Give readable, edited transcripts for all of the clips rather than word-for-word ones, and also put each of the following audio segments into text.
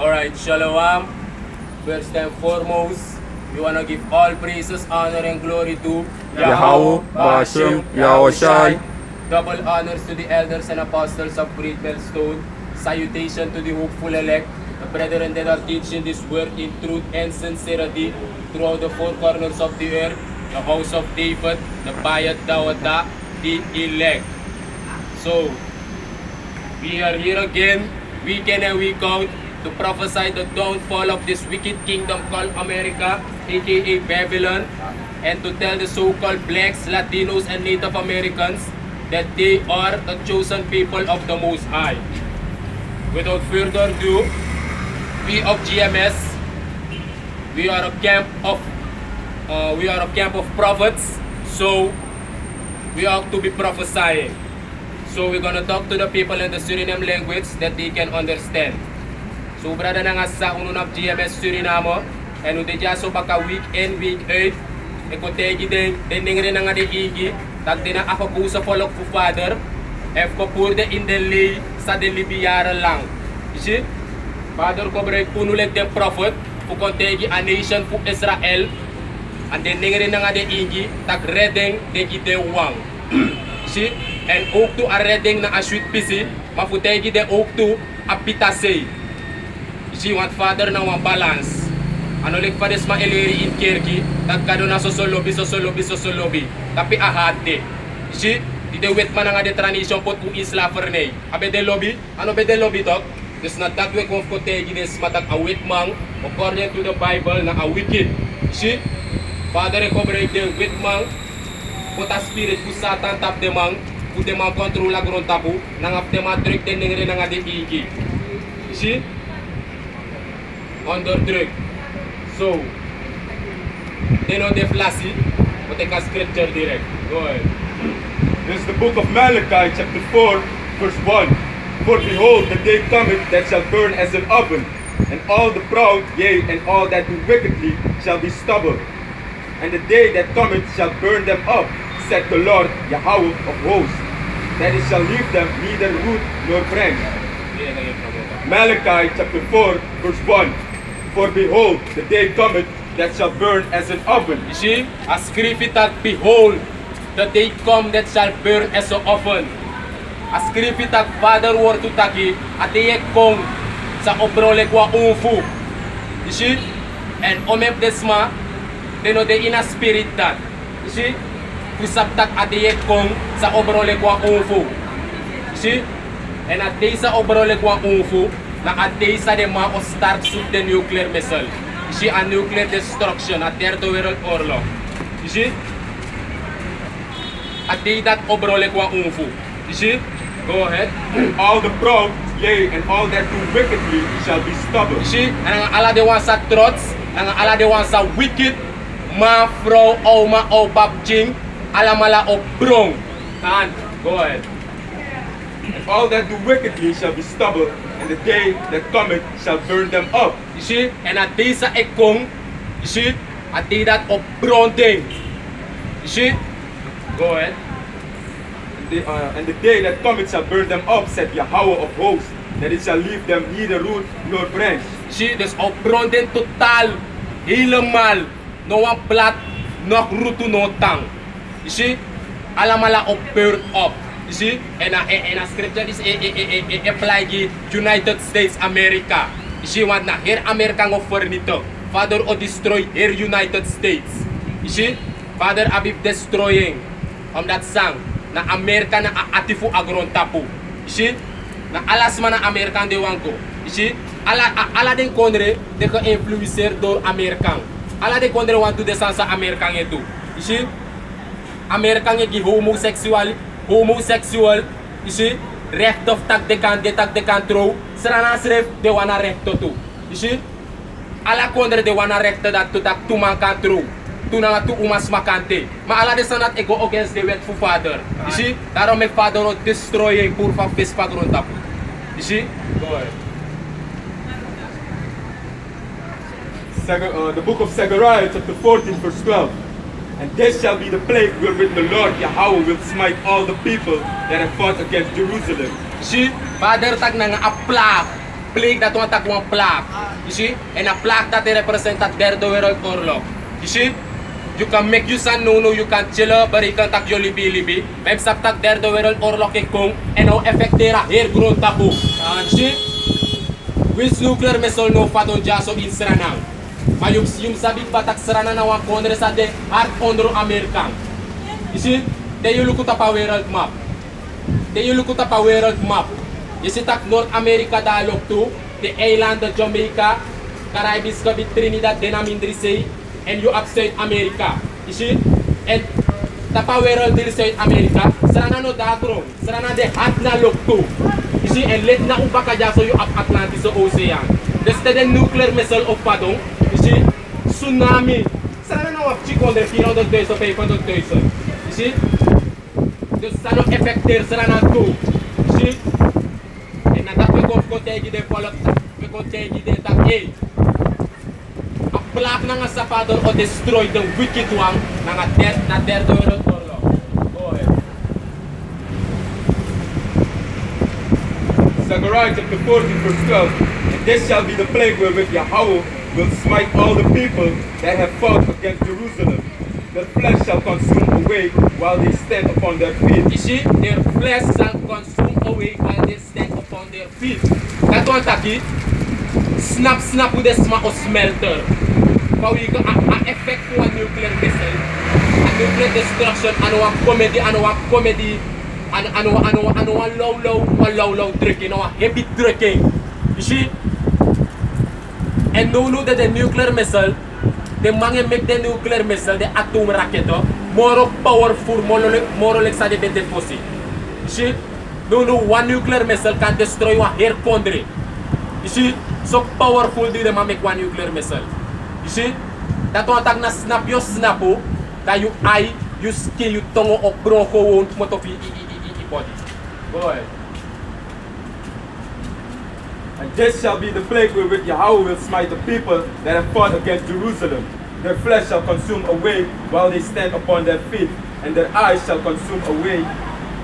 Alright, Shalom. First and foremost, we want to give all praises, honor, and glory to Yahweh, Bashem, Yahushai. Double honors to the elders and apostles of Great Millstone. Salutation to the hopeful elect, the brethren that are teaching this word in truth and sincerity throughout the four corners of the earth, the house of David, the Bayat Dawada, the elect. So, we are here again, week in and week out, to prophesy the downfall of this wicked kingdom called America, aka Babylon, and to tell the so-called blacks, Latinos, and Native Americans that they are the chosen people of the Most High. Without further ado, we of GMS, we are a camp of prophets, so we ought to be prophesying. So we're gonna talk to the people in the Suriname language that they can understand. So brada na nga sa unun of GMS Suriname, and ude dya so baka week in, week 8, ekotegi den rin nga de igi, tag din ako po sa follow po father, F ko purde in the lay sa de libiyara lang. You see? Father ko break punulit den prophet, kukontegi a nation po Israel, and then rin nga de igi, tag redeng de wang. You see? And ook to a redeng na a sweet busy, mafutegi de ook to a pitasay. Si want father na wan balance. Ano lik fades ma eleri in kerki, tagkado na sosolobi. Tapi ahate. Si dide wet man nga de tradition pot ku isla fernay. Abe de lobby, ano be de lobby tok? Des na tagwe ko kotegi des matak a wet mang according to the Bible na a wicked. Si father ko break de wet mang pota spirit ku satan tap de mang, ku de mang control agron tapu, nangap de ma trick de ningre nga de igi. Si under drug. So, they know the flashy, but they can scripture direct. Go ahead. This is the book of Malachi, chapter 4, verse 1. For behold, the day cometh that shall burn as an oven, and all the proud, yea, and all that do wickedly, shall be stubble. And the day that cometh shall burn them up, said the Lord, Yahweh of hosts, that it shall leave them neither root nor branch. Malachi, chapter 4, verse 1. For behold, the day cometh that shall burn as an oven. You see, a scripture that behold, the day come that shall burn as an oven. A scripture that father word to taki, at the kong sa obrole kwa unfu. You see, and omep desma, they know they in a spirit that. You see, kusap tak at the kong sa obrole kwa unfu. You see, and at the sa obrole kwa unfu, na a day sa de ma o start shoot the nuclear missile. You see, a nuclear destruction at their world orlo. You see? A day that obrole kwa unfu. You see? Go ahead. All the proud, yea, and all that do wickedly shall be stubble. You see? And ang ala de wan sa trots, ang ala de wan sa wicked, ma fro o ma o babjing, alamala o brong. And go ahead. And all that do wickedly shall be stubble, and the day that cometh shall burn them up. You see? And a day sa ekong, you see? A day that of bronting. You see? Go ahead. And the day that cometh shall burn them up, said Yahweh of hosts, that it shall leave them neither root nor branch. You see? Dus of bronting total, helemaal, no one plat, no root no tang. You see? Alamala of burn up. You see? And a scripture is apply to United States America. You see what na here America ng offer nito. Father o destroy here United States. You see? Father abib destroying that song na America na atifu agron tapu. You see? Na alas man na American de wango. You see? Ala den konre de ka influencer do American. Ala den konre want to desan sa American edu. You see? American gi homosexual, you see, recht of tak de kan trouw, serana sref de wana recht to. You see, ala kondre de wana recht dat to tak tuman kan trouw, tu na tu umas makante. Ma ala de sanat ego against the wet for father. You see, daarom make father not destroying poor van vis pagron tap. You see, go ahead. The book of Zechariah, chapter 14, verse 12. And this shall be the plague wherewith the Lord Yahweh will smite all the people that have fought against Jerusalem. See, father tag na nga apla plague dat want one plaque. You see? En a plaque dat represent dat derde wereldoorlog. You see? You can make use and no, you can chill up, but you can tak your libi. Mem sap tak derde wereldoorlog ke kong en nou effectera heel groot tapu. You see? Wins nuclear missile no faton jaso in Suriname. Maar yum sabi batak Suriname na wan kondre sa de hard onder Amerikaan. You see? Then you look at a world map. You see that North America dialogue too, the island of Jamaica, Caribbean, Trinidad, Denamindrisei, and you have South America. You see? And the world deal South America, Sarana no dagro, Sarana de hat na look too. You see? And let na ubaka so you have Atlantis Ocean. That's the nuclear missile of Padong. You see? Tsunami. Sarana no have chick on the 400,000, 500,000. You see? Dus dat nog effecteer ze dan aan toe. Zie? En nadat we gaan tegen de volk, we gaan tegen de tak hey. A plaag na nga sa father o destroy the wicked one na derde wereldoorlog. Go ahead. Zechariah chapter 14 verse 12. And this shall be the plague wherewith Yahweh will smite all the people that have fought against Jerusalem. Their flesh shall consume away while they stand upon their feet. You see, their flesh shall consume away while they stand upon their feet. Dat one taki, snap with a smack of smelter. But we got an effect for a nuclear missile, a nuclear destruction, and one comedy, and one low drinking, or heavy drinking. You see? And no that the nuclear missile, the man make the nuclear missile, the atom rocket, more powerful, more like sa de bete fossi. You see? No, one nuclear missile can destroy one hair country. You see? So powerful do the man make one nuclear missile. You see? That one tag na snap your snapo, that you eye, you skin, you tongue or broncho wound, what of body. Go ahead. And this shall be the plague wherewith Yahweh will smite the people that have fought against Jerusalem. Their flesh shall consume away while they stand upon their feet, and their eyes shall consume away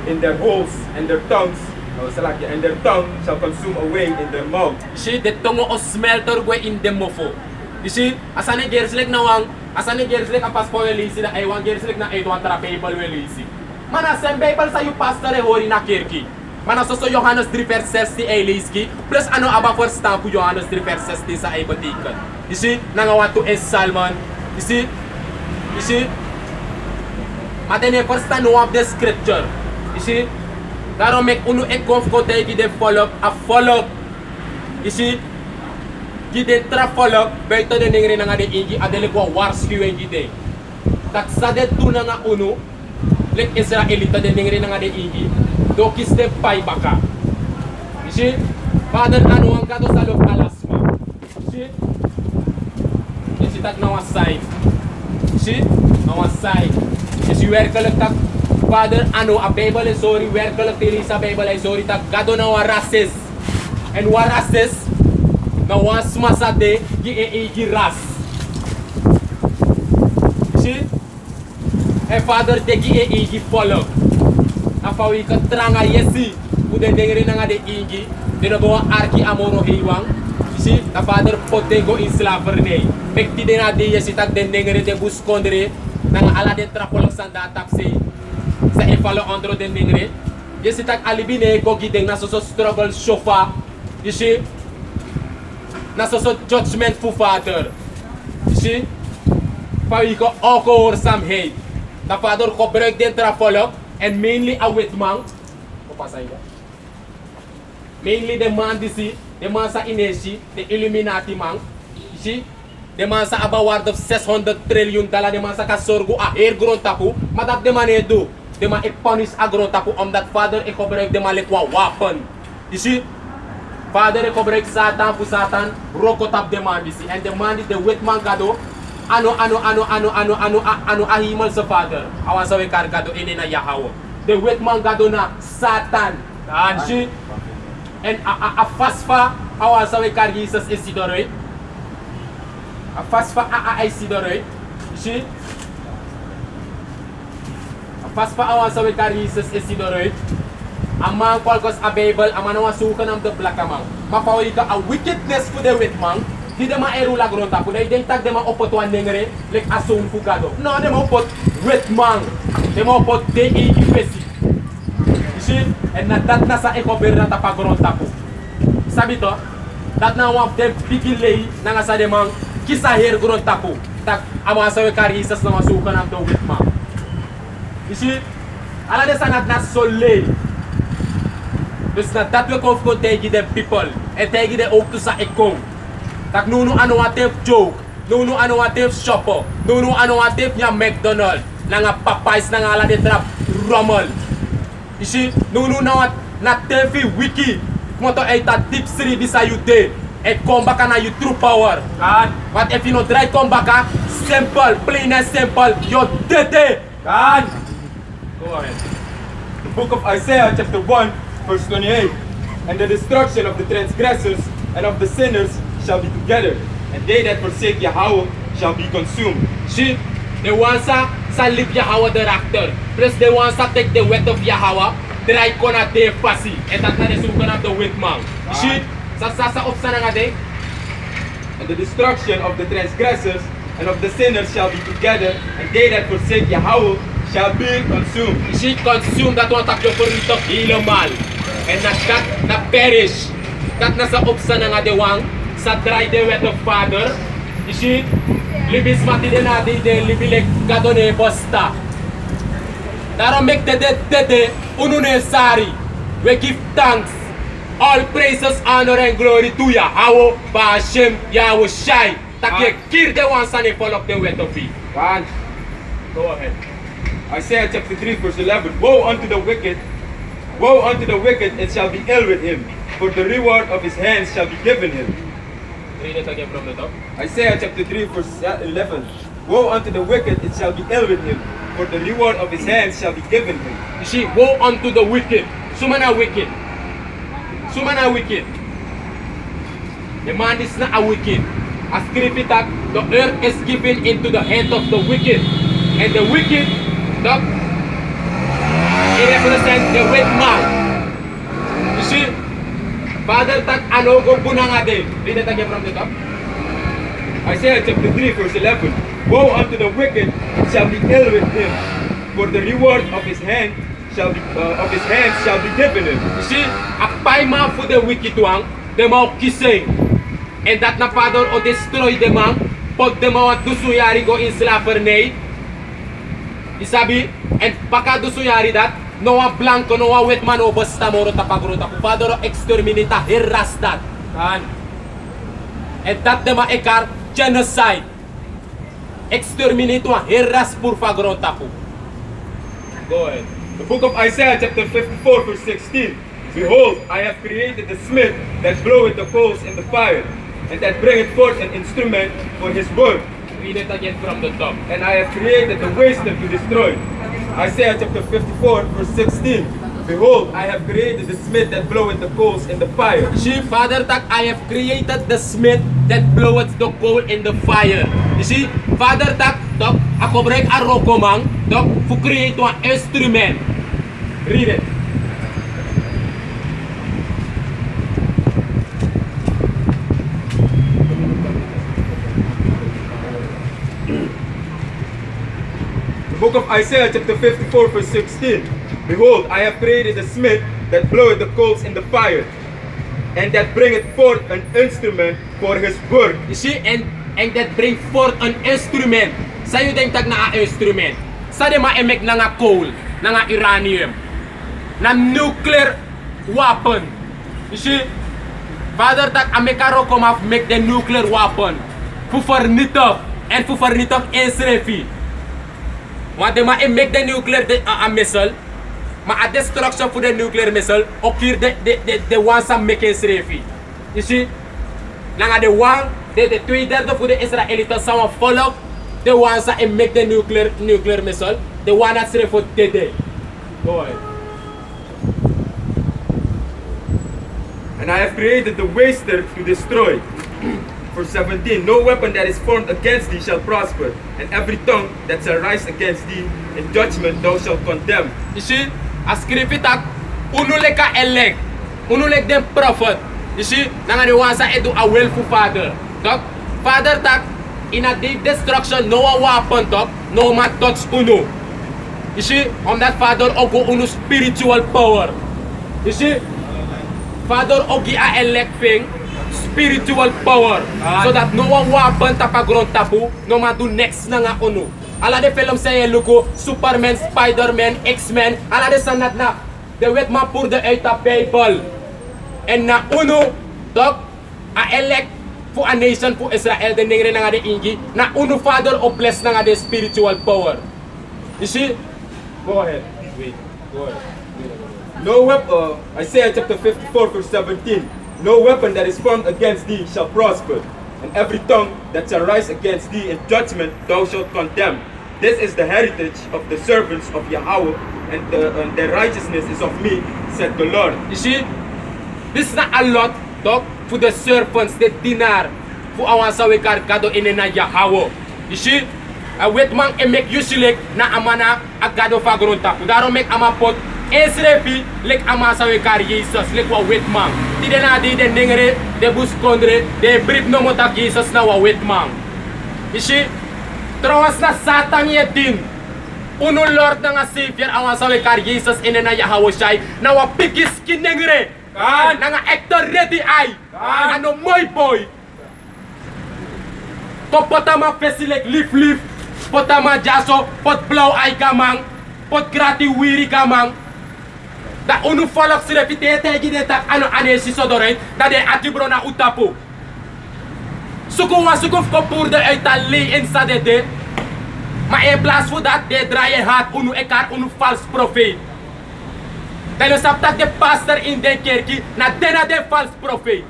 in their holes, and their tongues, and their tongue shall consume away in their mouth. You see, the tongue of smelter go in the mofo. You see, asane gears like na wang, asane gears like a passport welisi na ay wang gears like na ay tuwan trapable welisi. Mana sem Bible sa yu pastor e hori na kirki. Mana so Johannes 3 vers 16 ay liski, plus ano aba for stamp Johannes 3 vers 16 sa ay batikan. You see, nangawa to is Salmon. You see, matene first know of the scripture. You see, karo make unu e confronte gi de follow up. You see, gi de tra follow up, beto de ningri nga de ingi adele ko wars ki wengi de. Tak sa de tuna nga unu, lek Israelita de ningri nga de ingi. Dokis de pai baka. You see, father anu ang kato sa loob alasma. You see, tak na one side. See? Na one side. Is you where kalak tak father ano a Bible is sorry where kalak tili sa Bible ay sorry tak gado na warases. And warases na one smasade gi ras. See? E father de gi follow. Afawi ka tranga yesi. Ude dengri na nga de igi. Dinabawa arki amoro hiwang. See, the father potego in slavery. Pekti din na di si tag den dengere de buskondre nang ala den trapolog sa taxi sa ifalo andro den dengere. Yesi tag alibine ko gideng na so struggle sofa. You see? Na so judgment for father. You see? Pawi ko oko or some hate. The father ko break den trapolog and mainly a wet man. Ko pasay ka. Mainly the man disi the man sa Inesi, the Illuminati man, you see, the man sa abaward of $600 trillion, the man sa kasorgo a air grown tapu, madap the man do, the man punish a grown tapu that father break the man lekwa weapon. You see, father break Satan fu Satan, roko tap the man, you see, and the man is the wet man gado, ano ahimal sa father, awan sa we kargado inina Yahweh. The wet man gado na Satan, and see, and a fasfa awa sa we kar Jesus Isidore. A fasfa Isidore. You see? A fasfa awa sa we kar Jesus Isidore. a man called us a Bible, a man was sukan of the black man. Mapawika a wickedness for the wit man. Di dem a eru la grond tapu. They tag them a opot one nengere like a soul fugado. No, them opot wit man. Them opot D-E-E-P-C. You see? And that nasa eko berna tapa grond tapu. Sabi to? Dat na one of them biggie lay nanga sa demang kisa her grond tapu. Tak ama sa we kari isas na masukan of the wit man. You see? Ala de sanat na solei. Dus na dat we confront tegen de people. En tegen de ook to sa ekong. Tak nunu ano atep joke. Nunu ano atep shopper. Nunu ano atep nya McDonald. Nanga Popeyes nanga ala de trap rommel. You see? Nunu na tefi wiki. Moto ay ta deep city bisa you day. And come back na you true power. Kan. But if you no try come back, simple, plain and simple, you're dead. Kan. Go ahead. The book of Isaiah chapter 1 verse 28. And the destruction of the transgressors and of the sinners shall be together, and they that forsake Yahweh shall be consumed. See, the ones sa lip Yahweh the actor. Plus the ones sa take the wet of Yahweh, try ko na de fasi. And that na nesukan of the wet man. See, sa opsa na nga de. And the destruction of the transgressors and of the sinners shall be together, and they that forsake Yahweh shall be consumed. She consume that one takyo for ito ilamal. And that na perish. That na sa opsa na nga de wang sa try the wet of father. You see, libis mati de na de libilek gadone bosta. Daro make the dead unune sari. We give thanks. All praises, honor and glory to Yahweh, Ba'ashem, Yahweh Shai. Takye kill the ones and follow up the wet of it. God. Go ahead. Isaiah chapter 3 verse 11. Woe unto the wicked, woe unto the wicked, it shall be ill with him, for the reward of his hands shall be given him. Read it again from the top. Isaiah chapter 3 verse 11. Woe unto the wicked, it shall be ill with him, for the reward of his hands shall be given him. You see, woe unto the wicked. Sumana wicked. Sumana wicked. The man is not a wicked. As scripted that the earth is given into the hand of the wicked. And the wicked, it represents the wicked man. You see, Father tak ano ko punanga din. Read it again from the top. Isaiah chapter 3 verse 11. Woe unto the wicked, it shall be ill with him, for the reward of his hand shall be given him. You see, a paima for the wicked one, the mau kissing. And that na Father o destroy the man, pag the mga dusuyari go in slavery. Isabi, and paka dusuyari that, noa blanco, noa wet man o basta moro tapagruta. Father o exterminita, harass that. Kan. And that the mga ekar, genocide. Exterminate one, harass pur fagron tapu. Go ahead. The book of Isaiah chapter 54 verse 16. Behold, I have created the smith that bloweth the coals in the fire, and that bringeth forth an instrument for his work. Read it again from the top. And I have created the waster to destroy. Isaiah chapter 54 verse 16. Behold, I have created the smith that bloweth the coals in the fire. You see, Father tak, I have created the smith that bloweth the coal in the fire. You see, Father tak, dok, ako break a rokomang, dok, fu create one instrument. Read it. The book of Isaiah chapter 54 verse 16. Behold, I have created a smith that bloweth the coals in the fire, and that bringeth forth an instrument for his work. You see, and that bring forth an instrument. Sa'yo din tag na instrument. Sa di ma-emek na nga coal, na nga uranium, na nuclear weapon. You see, Father tak Amerikaro come off make the nuclear weapon. Fufarnitov and fufarnitov Israel. Want they ma-emek the nuclear missile, ma-destruction for the nuclear missile, occur the ones that make Israel. You see, nga the one, the Twitter for the Israelites, someone follow the ones that make the nuclear missile, the one that's for today. Go ahead. And I have created the waster to destroy. Verse 17. No weapon that is formed against thee shall prosper, and every tongue that shall rise against thee in judgment thou shalt condemn. You see, as scripted, unu leka elect, unu lek den prophet. You see, nanga de wansa edu a willful father. Dok, father tak in a deep destruction, no one weapon top, no man touch unu. You see, omdat father ogo unu spiritual power. You see, father ogi a elect thing, spiritual power. So that no one weapon tapagron tapu, no man do next na nga unu. Ala de film say luko, Superman, Spider-Man, X-Men, ala de sanat na, de wet man pour de eita people. En na uno, dok, a elect for a nation for Israel, de ningre na nga de ingi, na uno father o bless na nga de spiritual power. You see? Go ahead. Wait, go ahead. No weapon, Isaiah chapter 54 verse 17. No weapon that is formed against thee shall prosper, and every tongue that shall rise against thee in judgment thou shalt condemn. This is the heritage of the servants of Yahweh, and their righteousness is of me, said the Lord. You see? This is not a lot, dok, for the servants, the dinar, for our sawikar kado inena Yahweh. You see? A wet man e make usually na amana agado fagronta. Udaro make ama pot esrefi lek ama sawikar Jesus lek wa wet man. Di de na di de ningre de bus kondre de brip no motak Jesus na wa wet man. You see? Trawas na Satan yetin. Uno Lord na nga Savior ang sawikar Jesus inena Yahweh shay na wa pikis kinengre. Na nga actor ready ay. Ano moy boy. Popotama fesilek lif. Potama jaso, pot blow ay kamang, pot grati wiri kamang. Da unu folok sila pitete gidetak ano ane si sodoren, da de atibro na utapo. Sukuwa sukuf kopur de etali inside de. Ma e place for that de draye hat unu ekar unu false prophet. Dahil saptak de pastor in den kerki na dena de false prophet.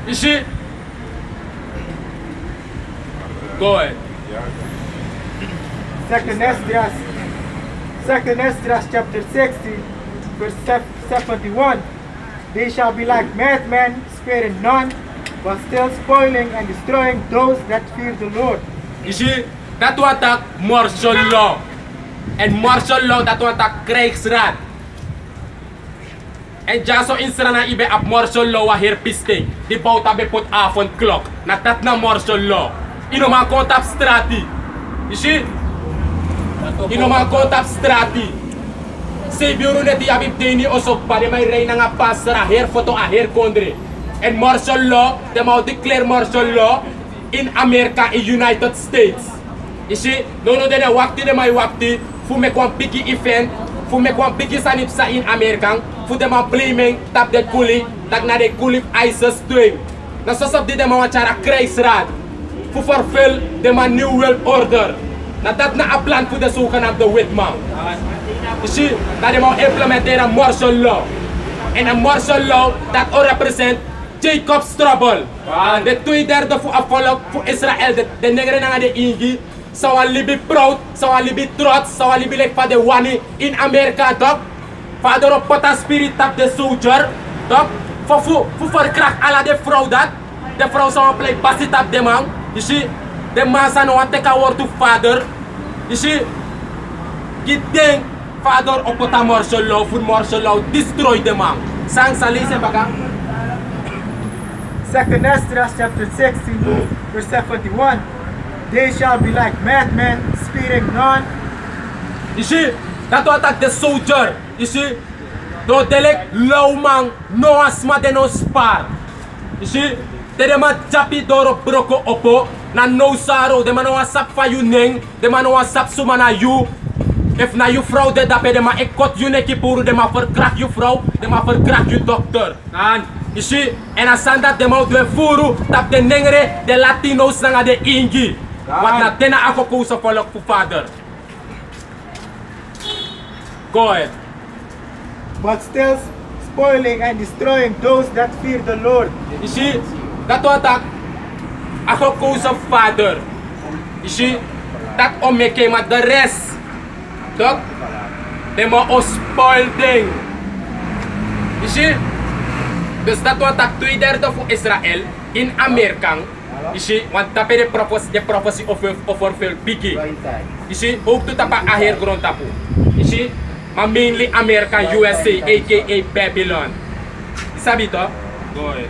You see? Go ahead. Second Esdras chapter 60, verse 71. They shall be like madmen, sparing none, but still spoiling and destroying those that fear the Lord. You see, that one attack martial law. And martial law, that one attack krijgsraad. En jaso insra na ibe ap martial law wa hier piste. Di bouta be put avond klok. Na dat na martial law. Ino man kontap strati. You see? Ino man kontap strati. Se biuro net di abib deni osok pa de may rey na nga pasra her foto a her kondre. And martial law, they mau declare martial law in America in United States. You see? No de wakti de may wakti. Fu me kwan bigi event. Fu me kwan bigi sanip sa in America. Fu de ma blaming tap de kuli. Tak na de kuli ISIS doing. Na sosop di de ma wachara krijgsraad. Fu fulfill de ma new world order. Na dat na a plan fu de sukan of the Whitman. You see? Dat de ma implementeer a martial law. And a martial law that all represent Jacob's trouble. De 2/3 fu a volk fu Israel. De negre na nga de ingi. So I libi proud, so I libi trots, so I libi like for the one in America, dog. Father of pota spirit tap the soldier, dog. For crack ala de vrouw dat. De vrouw zou play basit tap de man. You see, the man sa no want take a word to father. You see, get ding father of pota martial law, for martial law destroy the man. Sang salise baka. Second Esdras chapter 60, verse 71. They shall be like madmen, sparing none. You see, that to attack the soldier. You see, do delek low man, no asma de no spar. You see, de ma japi doro broko opo, na no saro, de ma no asap fa you neng, de ma no asap sumana you. If na you vrouw de dape, de ma ekot you neki puru, de ma verkrak you vrouw, de ma verkrak you dokter. And you see, en asan dat de ma doen furu, tap de nengre, de Latinos nanga de ingi. Wat na tena ako ko sa volk fu father. Go ahead. But still spoiling and destroying those that fear the Lord. You see, that attack ako ko sa father. You see, that o meke ma the rest. Dok, de mo o spoil thing. You see, dus that attack 2/3 fu Israel in Amerikang. You see, want tape de prophecy of fulfill biggie. You see, ook to tapa aher grond tapu. You see, but mainly America, USA, aka Babylon. Sabi to? Go ahead.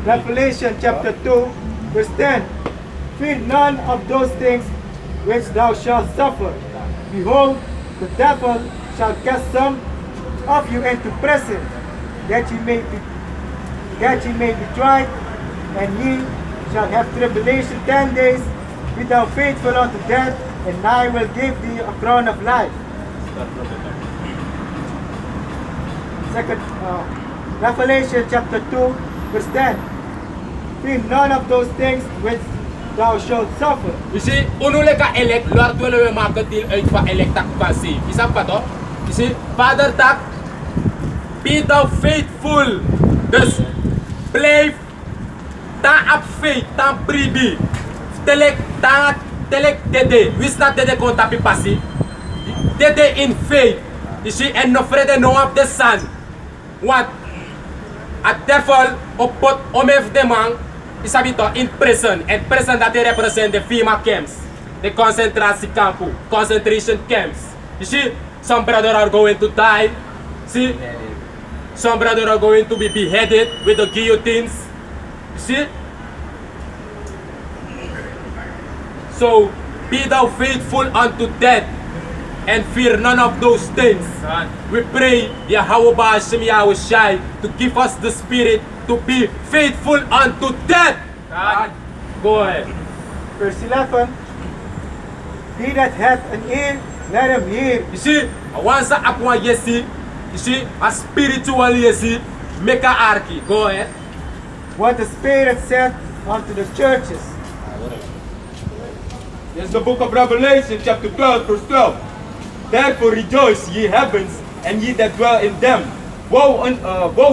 Revelation chapter 2, verse 10. Fear none of those things which thou shalt suffer. Behold, the devil shall cast some of you into prison, that ye may be tried, and ye shall have tribulation 10 days. Be thou faithful unto death, and I will give thee a crown of life. Second, Revelation chapter 2, verse 10. Fear none of those things which thou shalt suffer. You see, unule ka elect, Lord wala we magatil ay pa electak kasi. Isa pa to? You see, Father tak, be thou faithful. Dus, play, ta up faith, ta bribi. Telek dede, wis na dede kon tapi pasi. Dede in faith. You see, and no frede no of the sun. What? A devil opot omef demang isabito in prison, and prison that they represent the FEMA camps, the concentration camps. You see, some brothers are going to die. See, some brothers are going to be beheaded with the guillotines. You see. So be thou faithful unto death, and fear none of those things. We pray Yahweh Hashem Yahushai to give us the spirit to be faithful unto death. Go ahead. Verse 11. He that hath an ear, let him hear. You see, once upon yesi, you see, a spiritual yesi, make a arky. Go ahead. What the Spirit said unto the churches. This is the book of Revelation, chapter 12, verse 12. Therefore rejoice, ye heavens, and ye that dwell in them. Woe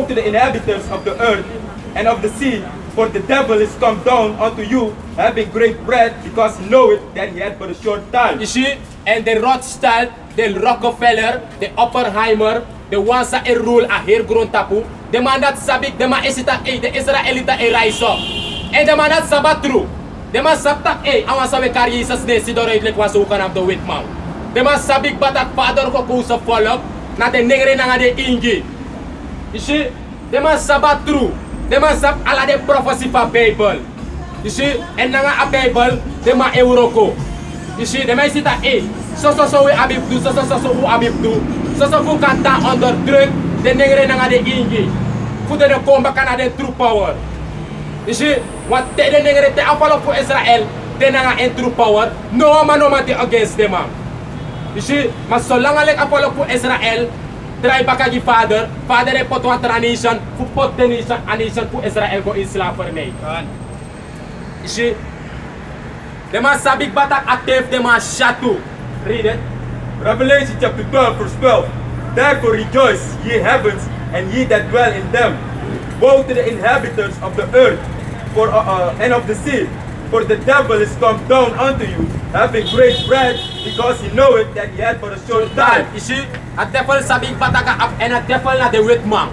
to the inhabitants of the earth and of the sea, for the devil is come down unto you, having great bread, because he knoweth that he had but a short time. You see, and the Rothschild, the Rockefeller, the Oppenheimer, the ones that rule a here grown tapu, the man that sabik, the man isita the Israelita e rise up. And the man that sabat true. The man sabtak awan sabi karye sa snesi do right like wasukan of the wit mouth. The man sabik batak father ko kusa follow na the negre na nga de ingi. You see, the man sabat true. The man sab ala de prophecy pa Bible. You see, and na nga a Bible, the man Euroko. You see, the man sita so we abib do, so we abib do. So fu kanta under drug, the negre na nga de ingi. Fu de combat kana de true power. You see, what the negre te apollo for Israel, de na nga en true power, no man against them. You see, mas so lang alek apollo for Israel, try baka gi father e pot wat nation, fu pot the nation, a nation for Israel go Islam for me. You see, the man sabik batak active, the man shatu. Read it. Revelation chapter 12, verse 12. Therefore rejoice, ye heavens, and ye that dwell in them. Woe to the inhabitants of the earth and of the sea, for the devil is come down unto you, having great bread, because he knoweth that he had but a short time. You see, a devil sabik batak up, and a devil na the wet man.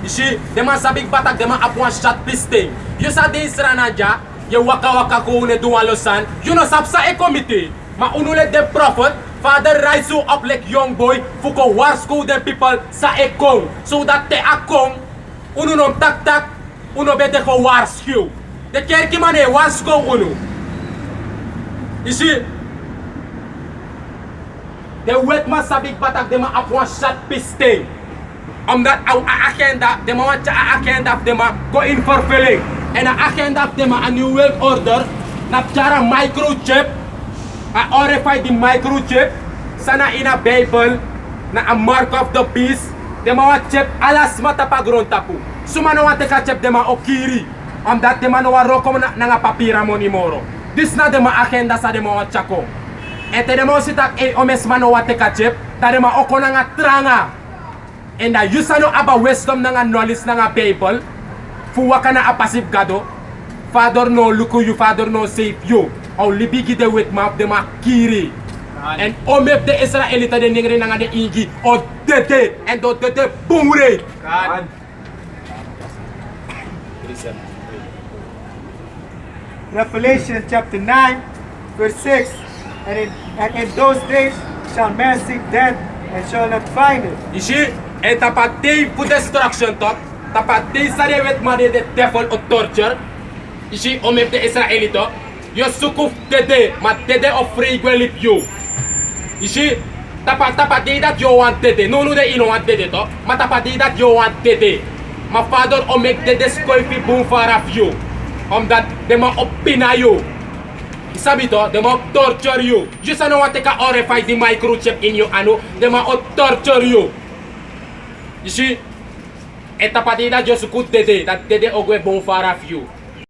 You see, the man sabik batak, the man up one shot pisting. You sa di Isranaja, you waka ko une dualosan, you know sapsa e committee. Ma unulet the prophet, father rise you up like young boy, fuko war school the people sa ekong, so that te akong, uno nom tak, uno bete ko war school. The kerki man e war school uno. You see, the wet man sabik batak, the man up one shot pisting. That agenda, the man want agenda of the man go in for filling. And a agenda of the man a new world order, na pjara microchip, I orify the microchip, sana in a Bible, na a mark of the beast, the mga chip alas mata pagron tapu. Sumano wate ka chip the mga okiri, that the mga roko na nga papira mo ni moro. This na the mga agenda sa the mga chako. Ete the mga sitak omes mano wate ka chip, ta the mga oko na nga tranga. And you sa no aba wisdom na nga knowledge na nga Bible, fuwa ka na apasib gado, Father no look you, Father no save you. Au libigi de wet map de makiri. And omep de Israelita de ningre na nga de ingi o dede and do dede bumure. God. Revelation chapter 9, verse 6. And in those days shall men seek death, and shall not find it. You see, and tapatay for destruction talk, tapatay sa with money the devil of torture. You see, omep the Israelito, you sukuf dede, ma dede of free will you. You see, tapatay that you want dede, no de ino want dede to, ma tapatay that you want dede. Ma father omek dede skoifi boom for of you. That they ma opina you. Sabi to, they ma torture you. Just ano want take a horrify the microchip in you, ano, they ma torture you. You see, eta patida just good dede, that dede ogwe bon far of you.